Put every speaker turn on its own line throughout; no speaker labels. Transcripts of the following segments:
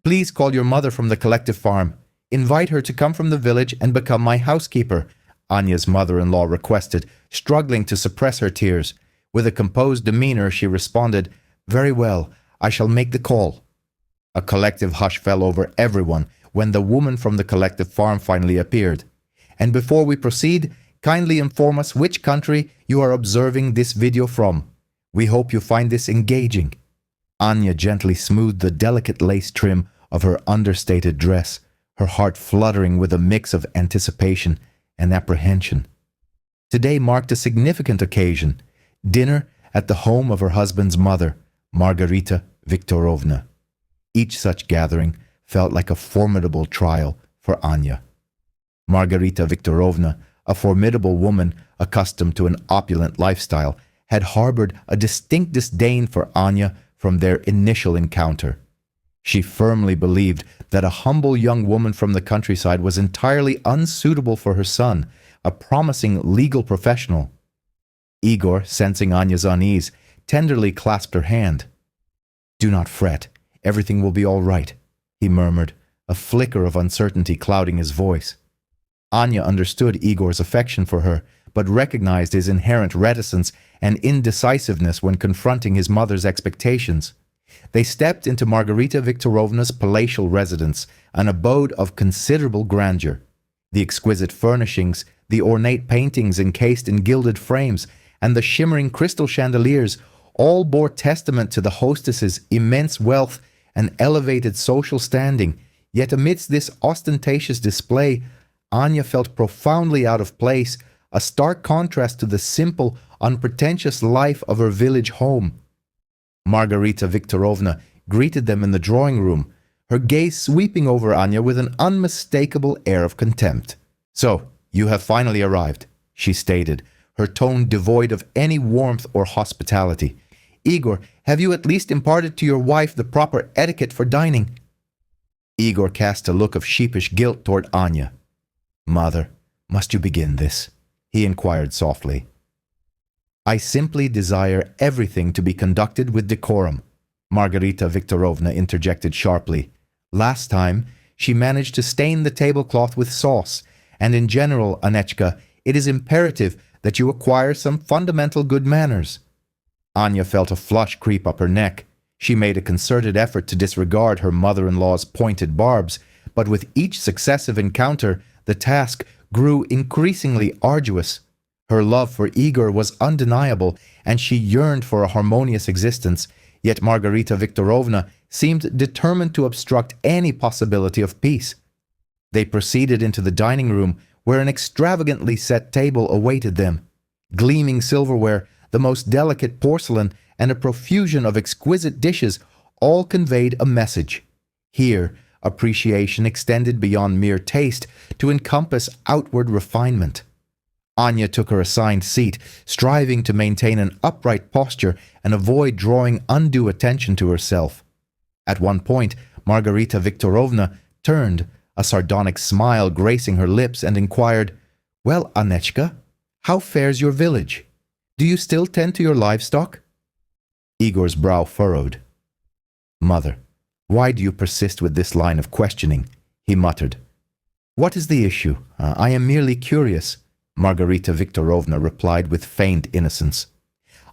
Please call your mother from the collective farm. Invite her to come from the village and become my housekeeper," Anya's mother-in-law requested, struggling to suppress her tears. With a composed demeanor, she responded, "Very well, I shall make the call." A collective hush fell over everyone when the woman from the collective farm finally appeared. "And before we proceed, kindly inform us which country you are observing this video from. We hope you find this engaging." Anya gently smoothed the delicate lace trim of her understated dress, her heart fluttering with a mix of anticipation and apprehension. Today marked a significant occasion, dinner at the home of her husband's mother, Margarita Viktorovna. Each such gathering felt like a formidable trial for Anya. Margarita Viktorovna, a formidable woman accustomed to an opulent lifestyle, had harbored a distinct disdain for Anya from their initial encounter. She firmly believed that a humble young woman from the countryside was entirely unsuitable for her son, a promising legal professional. Igor, sensing Anya's unease, tenderly clasped her hand. "Do not fret. Everything will be all right," he murmured, a flicker of uncertainty clouding his voice. Anya understood Igor's affection for her, but recognized his inherent reticence and indecisiveness when confronting his mother's expectations. They stepped into Margarita Viktorovna's palatial residence, an abode of considerable grandeur. The exquisite furnishings, the ornate paintings encased in gilded frames, and the shimmering crystal chandeliers all bore testament to the hostess's immense wealth and elevated social standing. Yet amidst this ostentatious display, Anya felt profoundly out of place, a stark contrast to the simple, unpretentious life of her village home. Margarita Viktorovna greeted them in the drawing room, her gaze sweeping over Anya with an unmistakable air of contempt. "So, you have finally arrived," she stated, her tone devoid of any warmth or hospitality. "Igor, have you at least imparted to your wife the proper etiquette for dining?" Igor cast a look of sheepish guilt toward Anya. "Mother, must you begin this?" he inquired softly. "I simply desire everything to be conducted with decorum," Margarita Viktorovna interjected sharply. "Last time, she managed to stain the tablecloth with sauce, and in general, Anechka, it is imperative that you acquire some fundamental good manners." Anya felt a flush creep up her neck. She made a concerted effort to disregard her mother-in-law's pointed barbs, but with each successive encounter, the task grew increasingly arduous. Her love for Igor was undeniable, and she yearned for a harmonious existence, yet Margarita Viktorovna seemed determined to obstruct any possibility of peace. They proceeded into the dining room, where an extravagantly set table awaited them. Gleaming silverware, the most delicate porcelain, and a profusion of exquisite dishes all conveyed a message. Here, appreciation extended beyond mere taste to encompass outward refinement. Anya took her assigned seat, striving to maintain an upright posture and avoid drawing undue attention to herself. At one point, Margarita Viktorovna turned, a sardonic smile gracing her lips, and inquired, "Well, Anechka, how fares your village? Do you still tend to your livestock?" Igor's brow furrowed. "Mother, why do you persist with this line of questioning?" he muttered. "What is the issue? I am merely curious," Margarita Viktorovna replied with feigned innocence.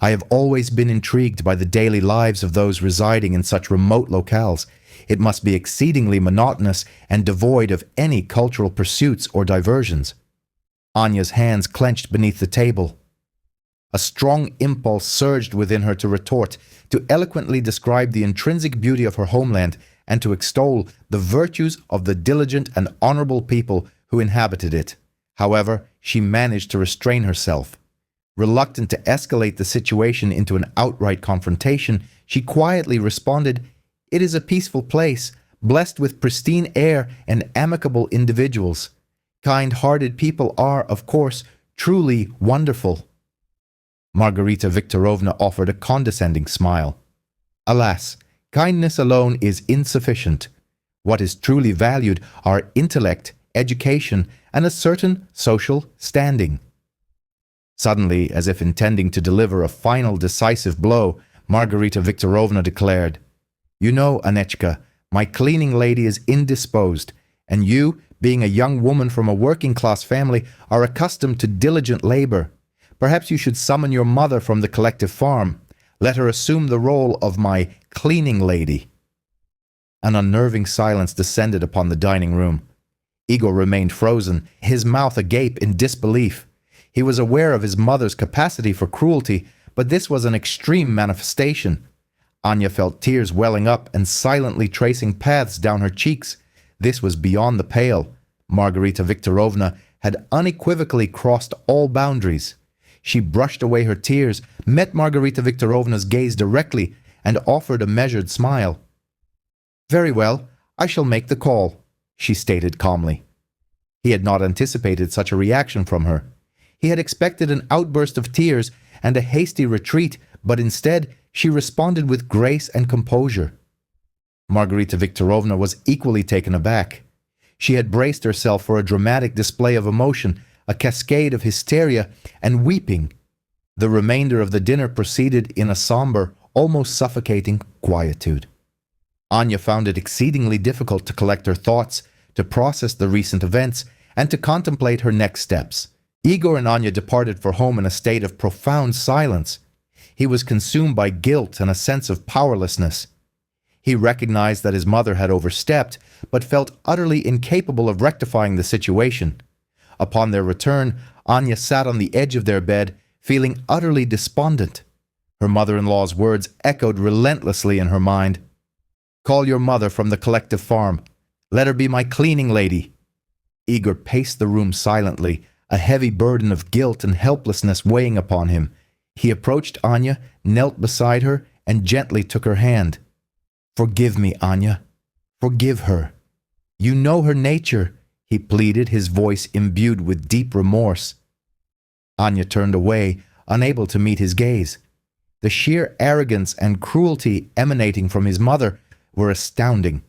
"I have always been intrigued by the daily lives of those residing in such remote locales. It must be exceedingly monotonous and devoid of any cultural pursuits or diversions." Anya's hands clenched beneath the table. A strong impulse surged within her to retort, to eloquently describe the intrinsic beauty of her homeland, and to extol the virtues of the diligent and honorable people who inhabited it. However, she managed to restrain herself. Reluctant to escalate the situation into an outright confrontation, she quietly responded, "It is a peaceful place, blessed with pristine air and amicable individuals. Kind-hearted people are, of course, truly wonderful." Margarita Viktorovna offered a condescending smile. "Alas, kindness alone is insufficient. What is truly valued are intellect, education, and a certain social standing." Suddenly, as if intending to deliver a final decisive blow, Margarita Viktorovna declared, "You know, Anechka, My cleaning lady is indisposed, and you, being a young woman from a working-class family, are accustomed to diligent labor. Perhaps you should summon your mother from the collective farm. Let her assume the role of my cleaning lady." An unnerving silence descended upon the dining room. Igor remained frozen, his mouth agape in disbelief. He was aware of his mother's capacity for cruelty, but this was an extreme manifestation. Anya felt tears welling up and silently tracing paths down her cheeks. This was beyond the pale. Margarita Viktorovna had unequivocally crossed all boundaries. She brushed away her tears, met Margarita Viktorovna's gaze directly, and offered a measured smile. "Very well, I shall make the call," she stated calmly. He had not anticipated such a reaction from her. He had expected an outburst of tears and a hasty retreat, but instead she responded with grace and composure. Margarita Viktorovna was equally taken aback. She had braced herself for a dramatic display of emotion, a cascade of hysteria and weeping. The remainder of the dinner proceeded in a somber, almost suffocating quietude. Anya found it exceedingly difficult to collect her thoughts, to process the recent events, and to contemplate her next steps. Igor and Anya departed for home in a state of profound silence. He was consumed by guilt and a sense of powerlessness. He recognized that his mother had overstepped, but felt utterly incapable of rectifying the situation. Upon their return, Anya sat on the edge of their bed, feeling utterly despondent. Her mother-in-law's words echoed relentlessly in her mind. "Call your mother from the collective farm. Let her be my cleaning lady." Igor paced the room silently, a heavy burden of guilt and helplessness weighing upon him. He approached Anya, knelt beside her, and gently took her hand. "Forgive me, Anya. Forgive her. You know her nature," he pleaded, his voice imbued with deep remorse. Anya turned away, unable to meet his gaze. The sheer arrogance and cruelty emanating from his mother were astounding.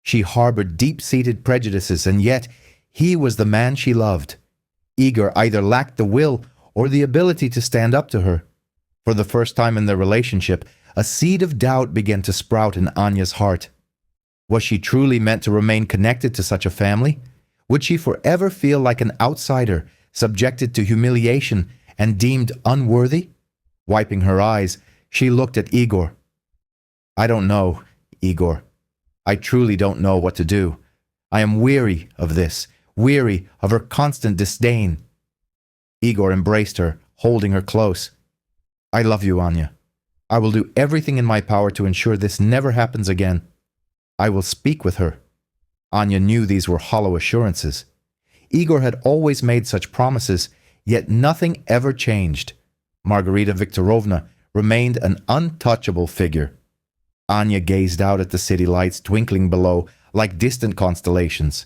She harbored deep-seated prejudices, and yet he was the man she loved. Igor either lacked the will or the ability to stand up to her. For the first time in their relationship, a seed of doubt began to sprout in Anya's heart. Was she truly meant to remain connected to such a family? Would she forever feel like an outsider, subjected to humiliation and deemed unworthy? Wiping her eyes, she looked at Igor. "I don't know, Igor. I truly don't know what to do. I am weary of this, weary of her constant disdain." Igor embraced her, holding her close. "I love you, Anya. I will do everything in my power to ensure this never happens again. I will speak with her." Anya knew these were hollow assurances. Igor had always made such promises, yet nothing ever changed. Margarita Viktorovna remained an untouchable figure. Anya gazed out at the city lights twinkling below like distant constellations.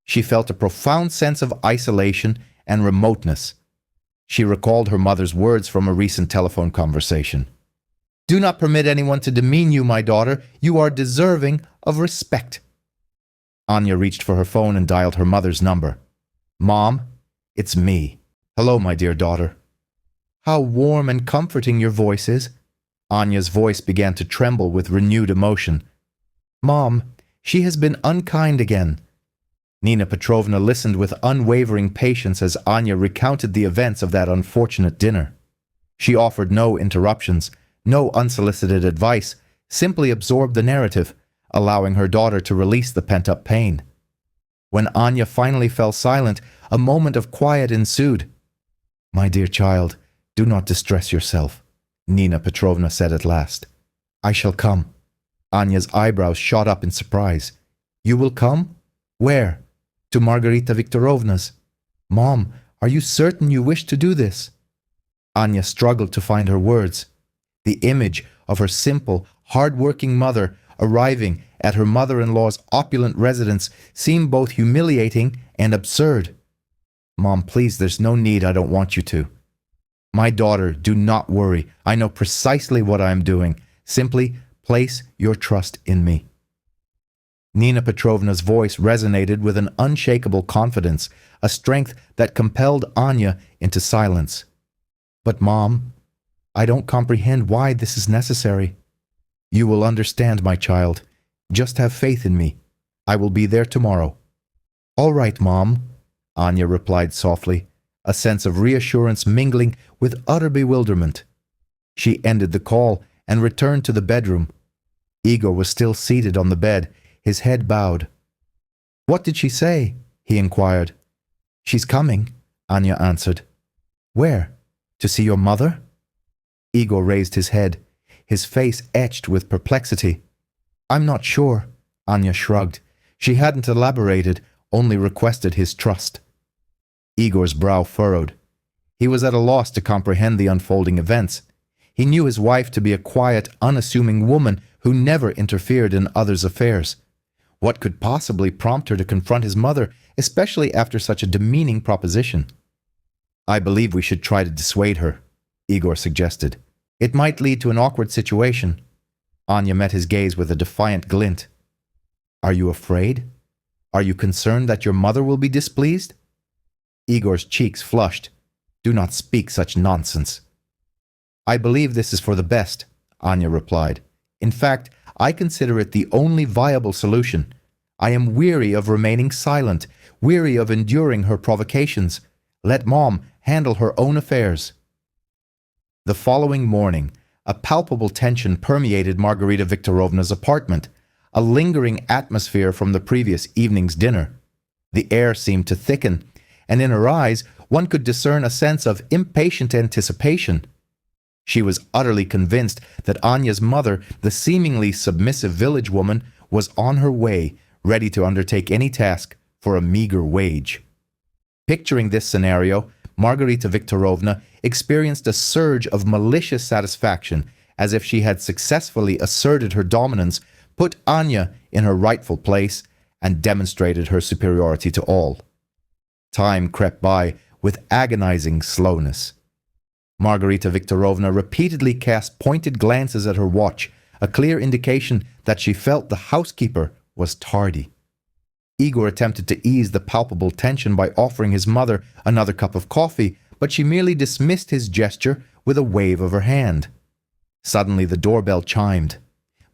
She felt a profound sense of isolation and remoteness. She recalled her mother's words from a recent telephone conversation. "Do not permit anyone to demean you, my daughter. You are deserving of respect." Anya reached for her phone and dialed her mother's number. "Mom, it's me. Hello, my dear daughter." "How warm and comforting your voice is." Anya's voice began to tremble with renewed emotion. "Mom, she has been unkind again." Nina Petrovna listened with unwavering patience as Anya recounted the events of that unfortunate dinner. She offered no interruptions, no unsolicited advice, simply absorbed the narrative, allowing her daughter to release the pent-up pain. When Anya finally fell silent, a moment of quiet ensued. "My dear child, do not distress yourself," Nina Petrovna said at last. "I shall come." Anya's eyebrows shot up in surprise. "You will come? Where?" "To Margarita Viktorovna's." "Mom, are you certain you wish to do this?" Anya struggled to find her words. The image of her simple, hard-working mother arriving at her mother-in-law's opulent residence seemed both humiliating and absurd. "Mom, please, there's no need. I don't want you to." "My daughter, do not worry. I know precisely what I am doing. Simply place your trust in me." Nina Petrovna's voice resonated with an unshakable confidence, a strength that compelled Anya into silence. "But Mom, I don't comprehend why this is necessary." "You will understand, my child. Just have faith in me. I will be there tomorrow." "All right, Mom," Anya replied softly, a sense of reassurance mingling with utter bewilderment. She ended the call and returned to the bedroom. Igor was still seated on the bed, his head bowed. "What did she say?" he inquired. "She's coming," Anya answered. "Where? To see your mother?" Igor raised his head, his face etched with perplexity. "I'm not sure," Anya shrugged. She hadn't elaborated, only requested his trust. Igor's brow furrowed. He was at a loss to comprehend the unfolding events. He knew his wife to be a quiet, unassuming woman who never interfered in others' affairs. What could possibly prompt her to confront his mother, especially after such a demeaning proposition? "I believe we should try to dissuade her," Igor suggested. "It might lead to an awkward situation." Anya met his gaze with a defiant glint. "Are you afraid? Are you concerned that your mother will be displeased?" Igor's cheeks flushed. "Do not speak such nonsense." "I believe this is for the best," Anya replied. "In fact, I consider it the only viable solution. I am weary of remaining silent, weary of enduring her provocations. Let Mom handle her own affairs." The following morning, a palpable tension permeated Margarita Viktorovna's apartment, a lingering atmosphere from the previous evening's dinner. The air seemed to thicken, and in her eyes one could discern a sense of impatient anticipation. She was utterly convinced that Anya's mother, the seemingly submissive village woman, was on her way, ready to undertake any task for a meager wage. Picturing this scenario, Margarita Viktorovna experienced a surge of malicious satisfaction, as if she had successfully asserted her dominance, put Anya in her rightful place, and demonstrated her superiority to all. Time crept by with agonizing slowness. Margarita Viktorovna repeatedly cast pointed glances at her watch, a clear indication that she felt the housekeeper was tardy. Igor attempted to ease the palpable tension by offering his mother another cup of coffee, but she merely dismissed his gesture with a wave of her hand. Suddenly the doorbell chimed.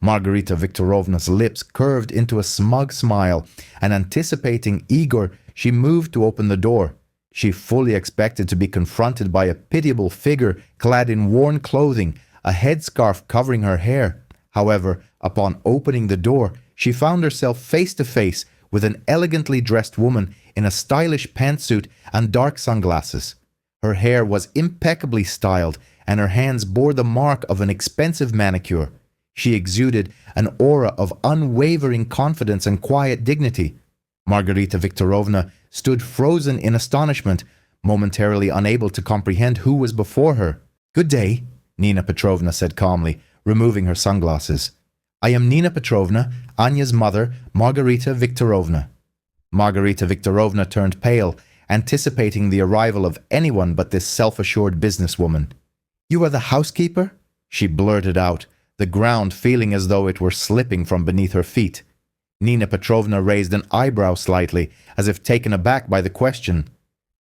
Margarita Viktorovna's lips curved into a smug smile, and anticipating Igor, she moved to open the door. She fully expected to be confronted by a pitiable figure clad in worn clothing, a headscarf covering her hair. However, upon opening the door, she found herself face to face with an elegantly dressed woman in a stylish pantsuit and dark sunglasses. Her hair was impeccably styled, and her hands bore the mark of an expensive manicure. She exuded an aura of unwavering confidence and quiet dignity. Margarita Viktorovna stood frozen in astonishment, momentarily unable to comprehend who was before her. "Good day," Nina Petrovna said calmly, removing her sunglasses. "I am Nina Petrovna, Anya's mother, Margarita Viktorovna." Margarita Viktorovna turned pale, anticipating the arrival of anyone but this self-assured businesswoman. "You are the housekeeper?" she blurted out, the ground feeling as though it were slipping from beneath her feet. Nina Petrovna raised an eyebrow slightly, as if taken aback by the question.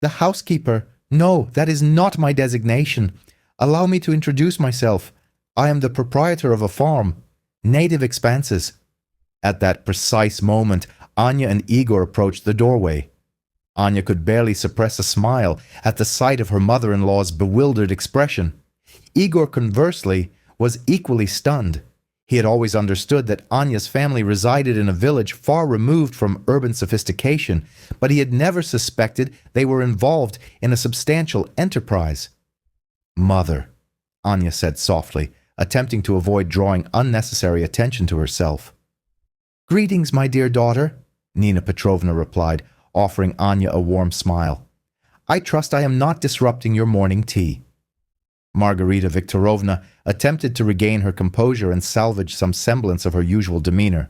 "The housekeeper? No, that is not my designation. Allow me to introduce myself. I am the proprietor of a farm. Native Expanses." At that precise moment, Anya and Igor approached the doorway. Anya could barely suppress a smile at the sight of her mother-in-law's bewildered expression. Igor, conversely, was equally stunned. He had always understood that Anya's family resided in a village far removed from urban sophistication, but he had never suspected they were involved in a substantial enterprise. "Mother," Anya said softly, attempting to avoid drawing unnecessary attention to herself. "Greetings, my dear daughter," Nina Petrovna replied, offering Anya a warm smile. "I trust I am not disrupting your morning tea." Margarita Viktorovna attempted to regain her composure and salvage some semblance of her usual demeanor.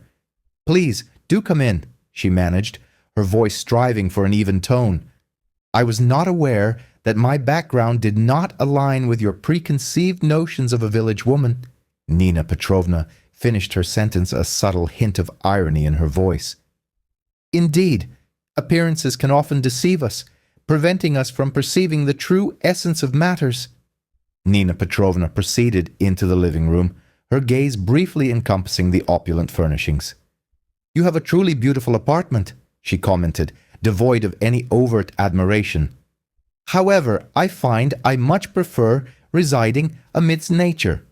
"Please, do come in," she managed, her voice striving for an even tone. "I was not aware that my background did not align with your preconceived notions of a village woman." Nina Petrovna finished her sentence, a subtle hint of irony in her voice. "Indeed, appearances can often deceive us, preventing us from perceiving the true essence of matters." Nina Petrovna proceeded into the living room, her gaze briefly encompassing the opulent furnishings. You have a truly beautiful apartment, she commented, devoid of any overt admiration. However, I find I much prefer residing amidst nature.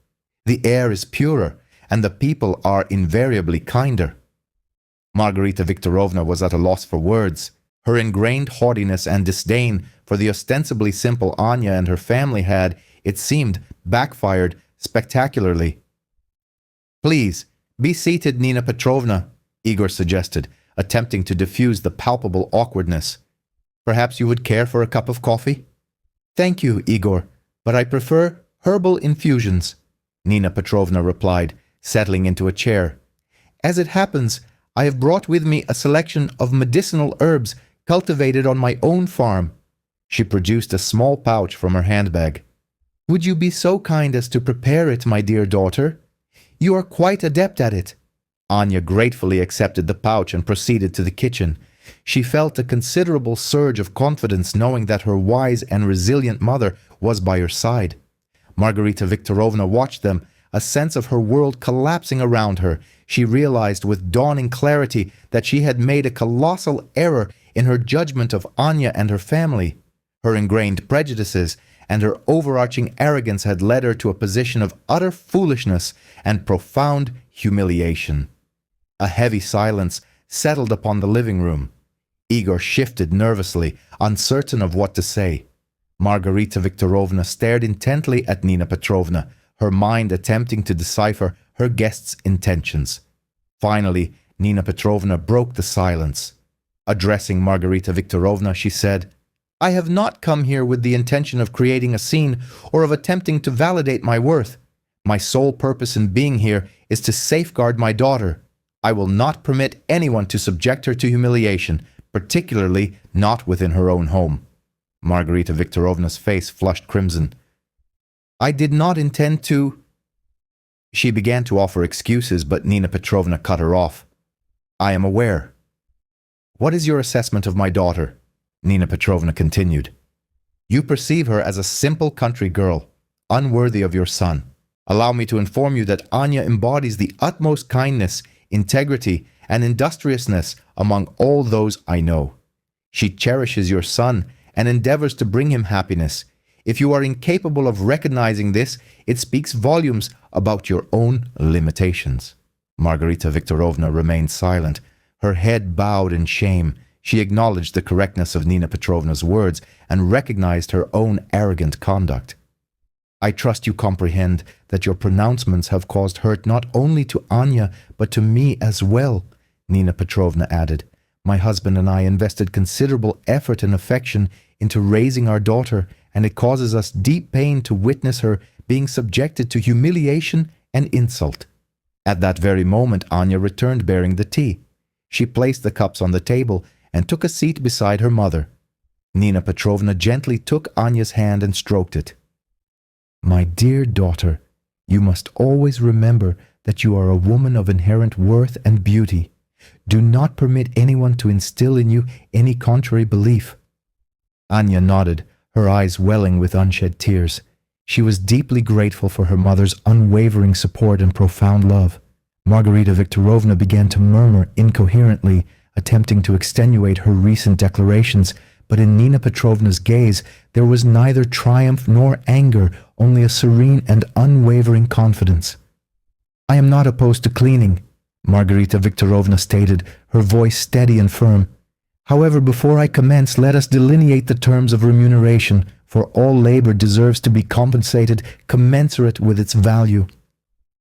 The air is purer, and the people are invariably kinder. Margarita Viktorovna was at a loss for words. Her ingrained haughtiness and disdain for the ostensibly simple Anya and her family had, it seemed, backfired spectacularly. "Please, be seated, Nina Petrovna," Igor suggested, attempting to diffuse the palpable awkwardness. "Perhaps you would care for a cup of coffee?" "Thank you, Igor, but I prefer herbal infusions," Nina Petrovna replied, settling into a chair. "As it happens, I have brought with me a selection of medicinal herbs cultivated on my own farm." She produced a small pouch from her handbag. "Would you be so kind as to prepare it, my dear daughter? You are quite adept at it." Anya gratefully accepted the pouch and proceeded to the kitchen. She felt a considerable surge of confidence knowing that her wise and resilient mother was by her side. Margarita Viktorovna watched them, a sense of her world collapsing around her. She realized with dawning clarity that she had made a colossal error in her judgment of Anya and her family. Her ingrained prejudices and her overarching arrogance had led her to a position of utter foolishness and profound humiliation. A heavy silence settled upon the living room. Igor shifted nervously, uncertain of what to say. Margarita Viktorovna stared intently at Nina Petrovna, her mind attempting to decipher her guest's intentions. Finally, Nina Petrovna broke the silence. Addressing Margarita Viktorovna, she said, "I have not come here with the intention of creating a scene or of attempting to validate my worth. My sole purpose in being here is to safeguard my daughter. I will not permit anyone to subject her to humiliation, particularly not within her own home." Margarita Viktorovna's face flushed crimson. "I did not intend to—" She began to offer excuses, but Nina Petrovna cut her off. "I am aware." "What is your assessment of my daughter?" Nina Petrovna continued. "You perceive her as a simple country girl, unworthy of your son. Allow me to inform you that Anya embodies the utmost kindness, integrity, and industriousness among all those I know. She cherishes your son and endeavors to bring him happiness. If you are incapable of recognizing this, it speaks volumes about your own limitations." Margarita Viktorovna remained silent, her head bowed in shame. She acknowledged the correctness of Nina Petrovna's words and recognized her own arrogant conduct. "I trust you comprehend that your pronouncements have caused hurt not only to Anya, but to me as well," Nina Petrovna added. "My husband and I invested considerable effort and affection into raising our daughter, and it causes us deep pain to witness her being subjected to humiliation and insult." At that very moment, Anya returned bearing the tea. She placed the cups on the table and took a seat beside her mother. Nina Petrovna gently took Anya's hand and stroked it. "My dear daughter, you must always remember that you are a woman of inherent worth and beauty. Do not permit anyone to instill in you any contrary belief." Anya nodded, her eyes welling with unshed tears. She was deeply grateful for her mother's unwavering support and profound love. Margarita Viktorovna began to murmur incoherently, attempting to extenuate her recent declarations, but in Nina Petrovna's gaze there was neither triumph nor anger, only a serene and unwavering confidence. "I am not opposed to cleaning," Margarita Viktorovna stated, her voice steady and firm. "However, before I commence, let us delineate the terms of remuneration, for all labor deserves to be compensated commensurate with its value."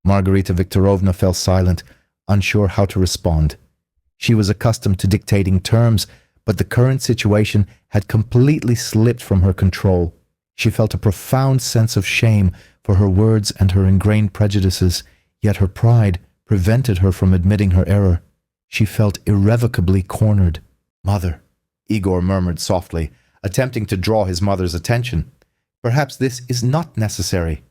Margarita Viktorovna fell silent, unsure how to respond. She was accustomed to dictating terms, but the current situation had completely slipped from her control. She felt a profound sense of shame for her words and her ingrained prejudices, yet her pride prevented her from admitting her error. She felt irrevocably cornered. "Mother," Igor murmured softly, attempting to draw his mother's attention. "Perhaps this is not necessary."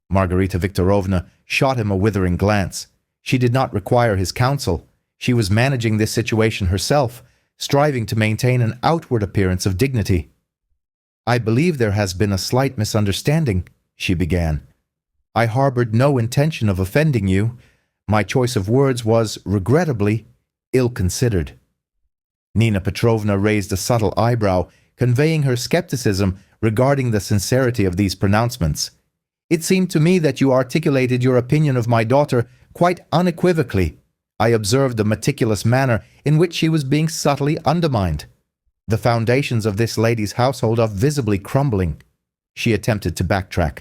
Margarita Viktorovna shot him a withering glance. She did not require his counsel. She was managing this situation herself, striving to maintain an outward appearance of dignity. "I believe there has been a slight misunderstanding," she began. "I harbored no intention of offending you. My choice of words was, regrettably, ill-considered. Nina Petrovna raised a subtle eyebrow, conveying her skepticism regarding the sincerity of these pronouncements. It seemed to me that you articulated your opinion of my daughter quite unequivocally. I observed the meticulous manner in which she was being subtly undermined. The foundations of this lady's household are visibly crumbling. She attempted to backtrack.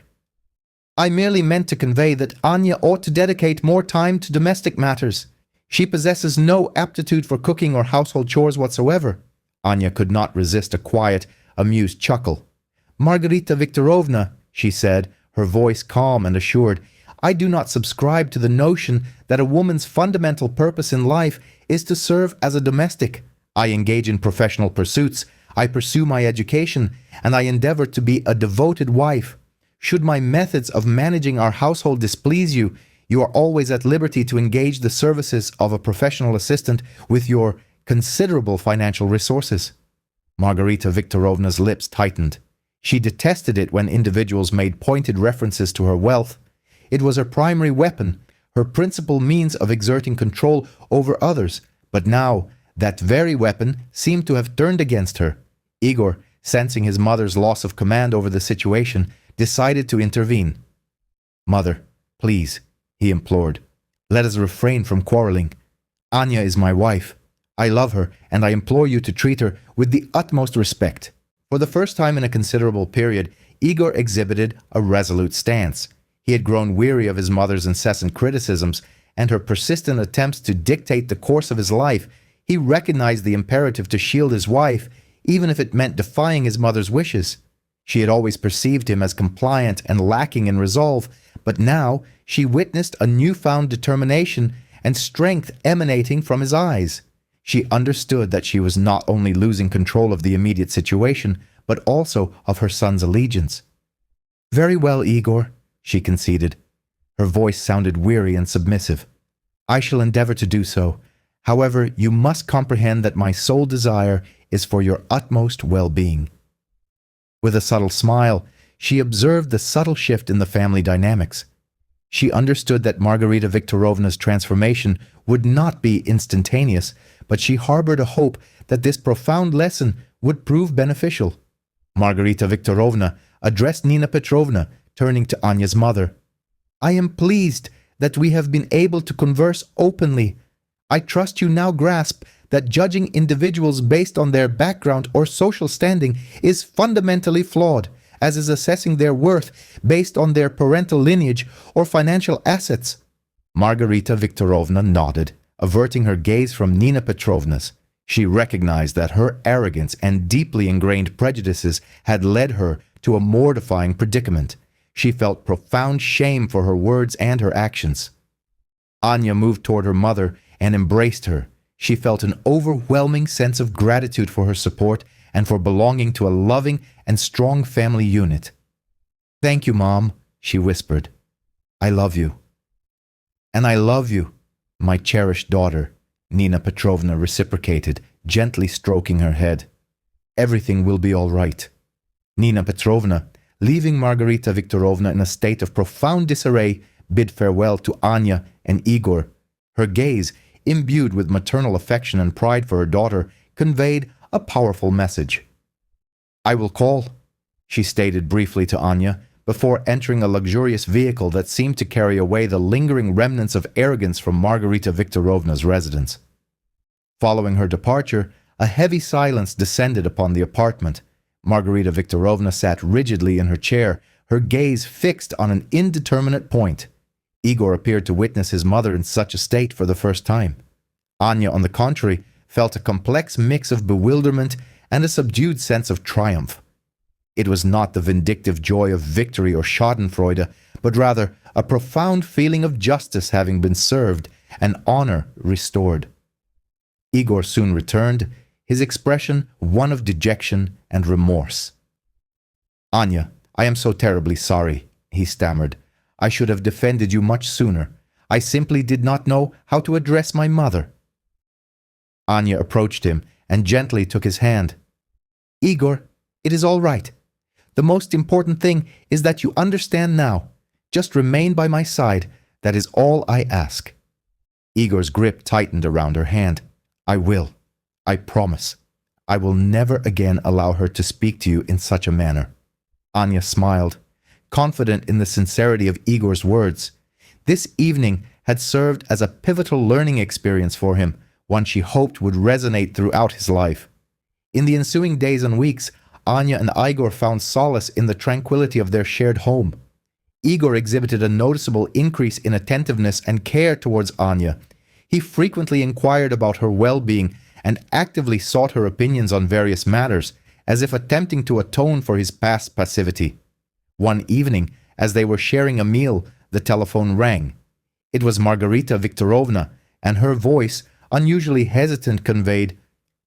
I merely meant to convey that Anya ought to dedicate more time to domestic matters. She possesses no aptitude for cooking or household chores whatsoever. Anya could not resist a quiet, amused chuckle. Margarita Viktorovna, she said, her voice calm and assured, I do not subscribe to the notion that a woman's fundamental purpose in life is to serve as a domestic. I engage in professional pursuits, I pursue my education, and I endeavor to be a devoted wife. Should my methods of managing our household displease you, you are always at liberty to engage the services of a professional assistant with your considerable financial resources. Margarita Viktorovna's lips tightened. She detested it when individuals made pointed references to her wealth. It was her primary weapon, her principal means of exerting control over others, but now that very weapon seemed to have turned against her. Igor, sensing his mother's loss of command over the situation, decided to intervene. Mother, please, he implored, let us refrain from quarreling. Anya is my wife. I love her, and I implore you to treat her with the utmost respect. For the first time in a considerable period, Igor exhibited a resolute stance. He had grown weary of his mother's incessant criticisms and her persistent attempts to dictate the course of his life. He recognized the imperative to shield his wife, even if it meant defying his mother's wishes. She had always perceived him as compliant and lacking in resolve, but now she witnessed a newfound determination and strength emanating from his eyes. She understood that she was not only losing control of the immediate situation, but also of her son's allegiance. Very well, Igor, she conceded. Her voice sounded weary and submissive. I shall endeavor to do so. However, you must comprehend that my sole desire is for your utmost well-being. With a subtle smile, she observed the subtle shift in the family dynamics. She understood that Margarita Viktorovna's transformation would not be instantaneous, but she harbored a hope that this profound lesson would prove beneficial. Margarita Viktorovna addressed Nina Petrovna, turning to Anya's mother. I am pleased that we have been able to converse openly. I trust you now grasp that judging individuals based on their background or social standing is fundamentally flawed, as is assessing their worth based on their parental lineage or financial assets. Margarita Viktorovna nodded, averting her gaze from Nina Petrovna's. She recognized that her arrogance and deeply ingrained prejudices had led her to a mortifying predicament. She felt profound shame for her words and her actions. Anya moved toward her mother and embraced her. She felt an overwhelming sense of gratitude for her support and for belonging to a loving and strong family unit. Thank you, Mom, she whispered. I love you. And I love you, my cherished daughter, Nina Petrovna reciprocated, gently stroking her head. Everything will be all right. Nina Petrovna, leaving Margarita Viktorovna in a state of profound disarray, bid farewell to Anya and Igor. Her gaze, imbued with maternal affection and pride for her daughter, conveyed a powerful message. I will call, she stated briefly to Anya, before entering a luxurious vehicle that seemed to carry away the lingering remnants of arrogance from Margarita Viktorovna's residence. Following her departure, a heavy silence descended upon the apartment. Margarita Viktorovna sat rigidly in her chair, her gaze fixed on an indeterminate point. Igor appeared to witness his mother in such a state for the first time. Anya, on the contrary, felt a complex mix of bewilderment and a subdued sense of triumph. It was not the vindictive joy of victory or schadenfreude, but rather a profound feeling of justice having been served and honor restored. Igor soon returned, his expression one of dejection and remorse. Anya, I am so terribly sorry, he stammered. I should have defended you much sooner. I simply did not know how to address my mother. Anya approached him and gently took his hand. Igor, it is all right. The most important thing is that you understand now. Just remain by my side. That is all I ask. Igor's grip tightened around her hand. I will. I promise. I will never again allow her to speak to you in such a manner. Anya smiled, confident in the sincerity of Igor's words. This evening had served as a pivotal learning experience for him, one she hoped would resonate throughout his life. In the ensuing days and weeks, Anya and Igor found solace in the tranquility of their shared home. Igor exhibited a noticeable increase in attentiveness and care towards Anya. He frequently inquired about her well-being and actively sought her opinions on various matters, as if attempting to atone for his past passivity. One evening, as they were sharing a meal, the telephone rang. It was Margarita Viktorovna, and her voice, unusually hesitant, conveyed,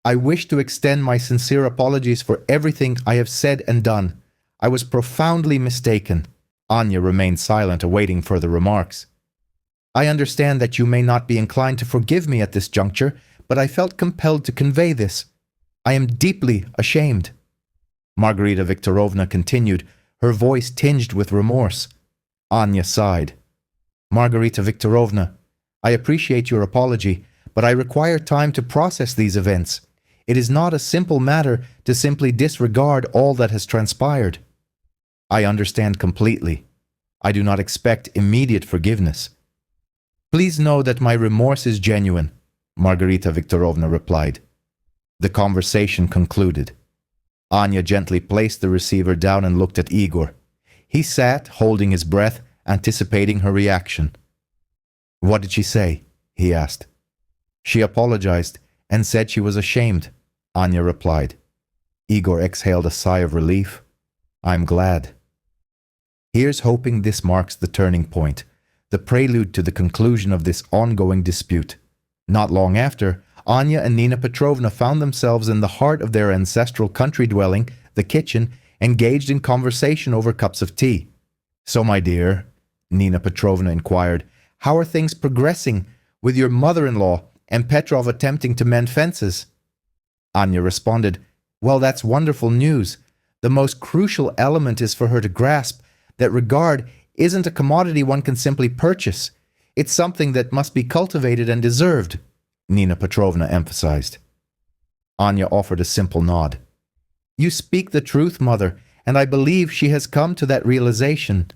"I wish to extend my sincere apologies for everything I have said and done. I was profoundly mistaken." Anya remained silent, awaiting further remarks. "I understand that you may not be inclined to forgive me at this juncture, but I felt compelled to convey this. I am deeply ashamed." Margarita Viktorovna continued, her voice tinged with remorse. Anya sighed. "Margarita Viktorovna, I appreciate your apology, but I require time to process these events. It is not a simple matter to simply disregard all that has transpired." "I understand completely. I do not expect immediate forgiveness." "Please know that my remorse is genuine," Margarita Viktorovna replied. The conversation concluded. Anya gently placed the receiver down and looked at Igor. He sat, holding his breath, anticipating her reaction. "What did she say?" he asked. "She apologized and said she was ashamed," Anya replied. Igor exhaled a sigh of relief. "I'm glad." Here's hoping this marks the turning point, the prelude to the conclusion of this ongoing dispute. Not long after, Anya and Nina Petrovna found themselves in the heart of their ancestral country dwelling, the kitchen, engaged in conversation over cups of tea. "So, my dear," Nina Petrovna inquired, "how are things progressing with your mother-in-law and Petrov attempting to mend fences?" Anya responded, "Well, that's wonderful news. The most crucial element is for her to grasp that regard isn't a commodity one can simply purchase. It's something that must be cultivated and deserved," Nina Petrovna emphasized. Anya offered a simple nod. "You speak the truth, mother, and I believe she has come to that realization."